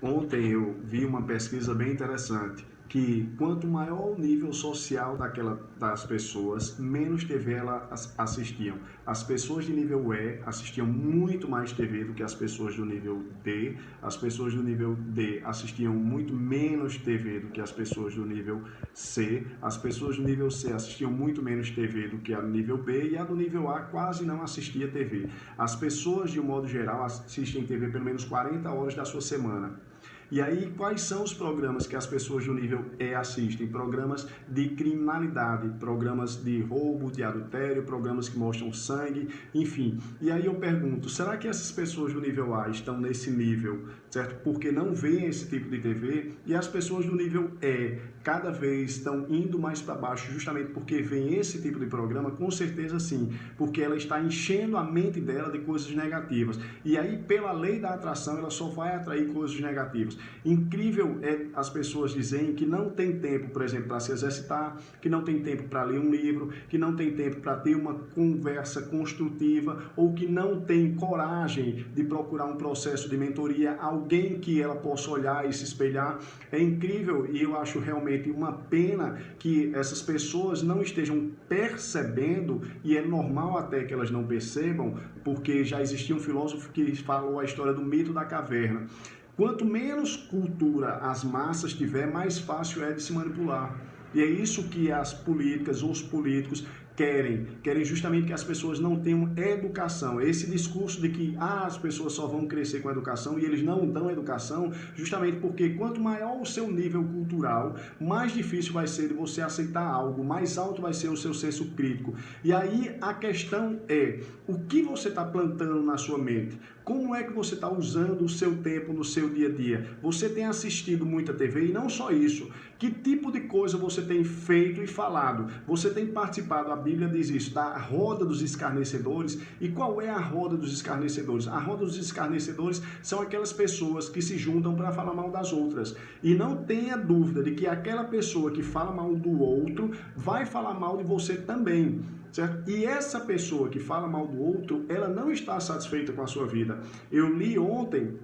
Ontem eu vi uma pesquisa bem interessante, que quanto maior o nível social das pessoas, menos TV elas assistiam. As pessoas de nível E assistiam muito mais TV do que as pessoas do nível D. As pessoas do nível D assistiam muito menos TV do que as pessoas do nível C. As pessoas do nível C assistiam muito menos TV do que a do nível B, e a do nível A quase não assistia TV. As pessoas, de um modo geral, assistem TV pelo menos 40 horas da sua semana. E aí, quais são os programas que as pessoas do nível E assistem? Programas de criminalidade, programas de roubo, de adultério, programas que mostram sangue, enfim. E aí eu pergunto, será que essas pessoas do nível A estão nesse nível, certo? Porque não veem esse tipo de TV, e as pessoas do nível E cada vez estão indo mais para baixo justamente porque veem esse tipo de programa? Com certeza sim, porque ela está enchendo a mente dela de coisas negativas. E aí, pela lei da atração, ela só vai atrair coisas negativas. Incrível é as pessoas dizerem que não tem tempo, por exemplo, para se exercitar, que não tem tempo para ler um livro, que não tem tempo para ter uma conversa construtiva, ou que não tem coragem de procurar um processo de mentoria, alguém que ela possa olhar e se espelhar. É incrível, e eu acho realmente uma pena que essas pessoas não estejam percebendo, e é normal até que elas não percebam, porque já existia um filósofo que falou a história do mito da caverna. Quanto menos cultura as massas tiver, mais fácil é de se manipular. E é isso que as políticas, os políticos querem justamente que as pessoas não tenham educação. Esse discurso de que as pessoas só vão crescer com a educação, e eles não dão educação, justamente porque quanto maior o seu nível cultural, mais difícil vai ser de você aceitar algo, mais alto vai ser o seu senso crítico. E aí a questão é, o que você está plantando na sua mente? Como é que você está usando o seu tempo no seu dia a dia? Você tem assistido muita TV? E não só isso, que tipo de coisa você tem feito e falado? Você tem participado, a Bíblia diz isso, da roda dos escarnecedores. E qual é a roda dos escarnecedores? A roda dos escarnecedores são aquelas pessoas que se juntam para falar mal das outras. E não tenha dúvida de que aquela pessoa que fala mal do outro vai falar mal de você também. Certo? E essa pessoa que fala mal do outro, ela não está satisfeita com a sua vida. Eu li ontem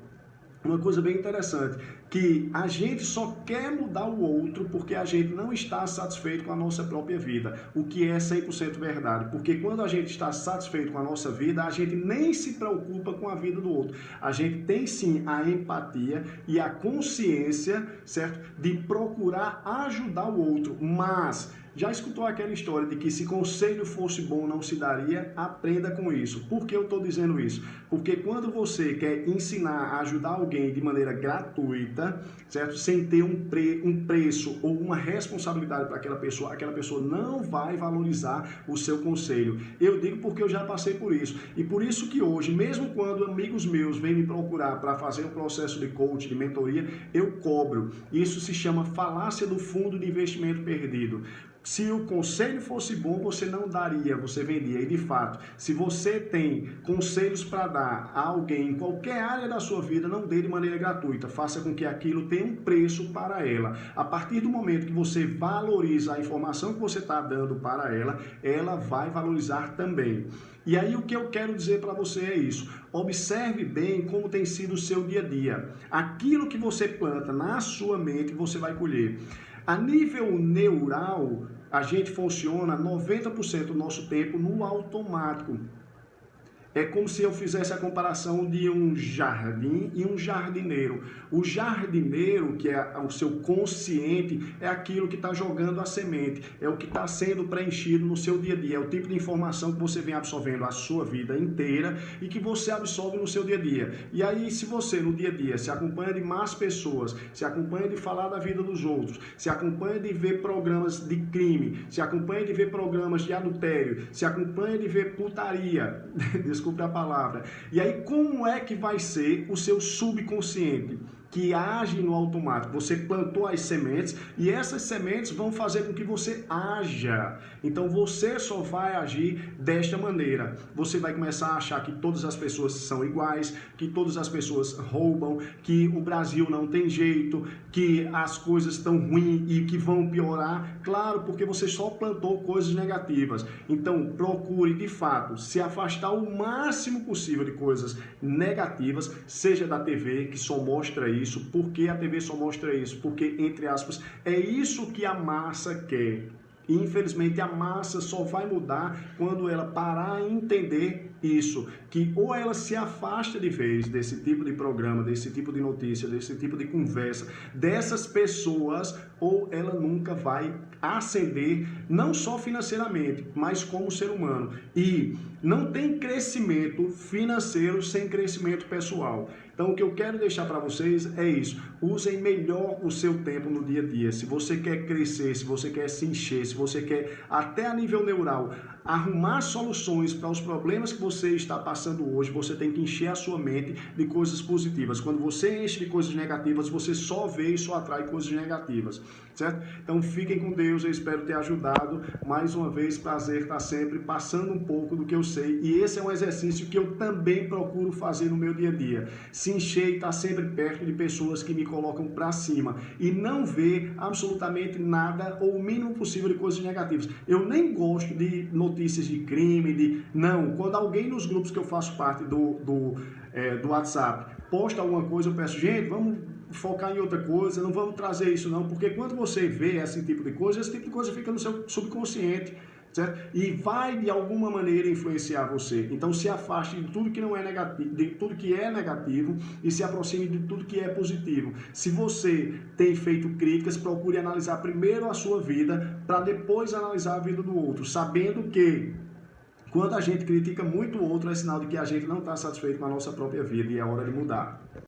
uma coisa bem interessante, que a gente só quer mudar o outro porque a gente não está satisfeito com a nossa própria vida, o que é 100% verdade, porque quando a gente está satisfeito com a nossa vida, a gente nem se preocupa com a vida do outro. A gente tem sim a empatia e a consciência, certo, de procurar ajudar o outro, mas já escutou aquela história de que se conselho fosse bom não se daria? Aprenda com isso. Por que eu estou dizendo isso? Porque quando você quer ensinar a ajudar alguém de maneira gratuita, certo? Sem ter um preço ou uma responsabilidade para aquela pessoa não vai valorizar o seu conselho. Eu digo porque eu já passei por isso. E por isso que hoje, mesmo quando amigos meus vêm me procurar para fazer um processo de coaching, de mentoria, eu cobro. Isso se chama falácia do fundo de investimento perdido. Se o conselho fosse bom, você não daria, você vendia. E de fato, se você tem conselhos para dar a alguém em qualquer área da sua vida, não dê de maneira gratuita. Faça com que aquilo tenha um preço para ela. A partir do momento que você valoriza a informação que você está dando para ela vai valorizar também. E aí o que eu quero dizer para você é isso. Observe bem como tem sido o seu dia a dia. Aquilo que você planta na sua mente, você vai colher. A nível neural, a gente funciona 90% do nosso tempo no automático. É como se eu fizesse a comparação de um jardim e um jardineiro. O jardineiro, que é o seu consciente, é aquilo que está jogando a semente, é o que está sendo preenchido no seu dia a dia, é o tipo de informação que você vem absorvendo a sua vida inteira e que você absorve no seu dia a dia. E aí, se você no dia a dia se acompanha de más pessoas, se acompanha de falar da vida dos outros, se acompanha de ver programas de crime, se acompanha de ver programas de adultério, se acompanha de ver putaria, desculpe a palavra. E aí, como é que vai ser o seu subconsciente? Que age no automático. Você plantou as sementes e essas sementes vão fazer com que você haja. Então você só vai agir desta maneira. Você vai começar a achar que todas as pessoas são iguais, que todas as pessoas roubam, que o Brasil não tem jeito, que as coisas estão ruins e que vão piorar. Claro, porque você só plantou coisas negativas. Então procure de fato se afastar o máximo possível de coisas negativas, seja da TV, que só mostra isso, isso? Por que a TV só mostra isso? Porque, entre aspas, é isso que a massa quer. E, infelizmente, a massa só vai mudar quando ela parar a entender isso, que ou ela se afasta de vez desse tipo de programa, desse tipo de notícia, desse tipo de conversa, dessas pessoas, ou ela nunca vai ascender, não só financeiramente, mas como ser humano. E não tem crescimento financeiro sem crescimento pessoal. Então, o que eu quero deixar para vocês é isso. Usem melhor o seu tempo no dia a dia. Se você quer crescer, se você quer se encher, se você quer, até a nível neural, arrumar soluções para os problemas que você está passando hoje, você tem que encher a sua mente de coisas positivas. Quando você enche de coisas negativas, você só vê e só atrai coisas negativas, certo? Então, fiquem com Deus. Eu espero ter ajudado. Mais uma vez, prazer estar sempre passando um pouco do que eu sei. E esse é um exercício que eu também procuro fazer no meu dia a dia. Se encher e estar sempre perto de pessoas que me colocam para cima e não ver absolutamente nada ou o mínimo possível de coisas negativas. Eu nem gosto de notícias de crime, Não, quando alguém nos grupos que eu faço parte do WhatsApp posta alguma coisa, eu peço, gente, vamos focar em outra coisa, não vamos trazer isso não, porque quando você vê esse tipo de coisa fica no seu subconsciente, certo? E vai de alguma maneira influenciar você. Então se afaste de tudo que não é negativo, de tudo que é negativo e se aproxime de tudo que é positivo. Se você tem feito críticas, procure analisar primeiro a sua vida para depois analisar a vida do outro, sabendo que quando a gente critica muito o outro é sinal de que a gente não está satisfeito com a nossa própria vida e é hora de mudar.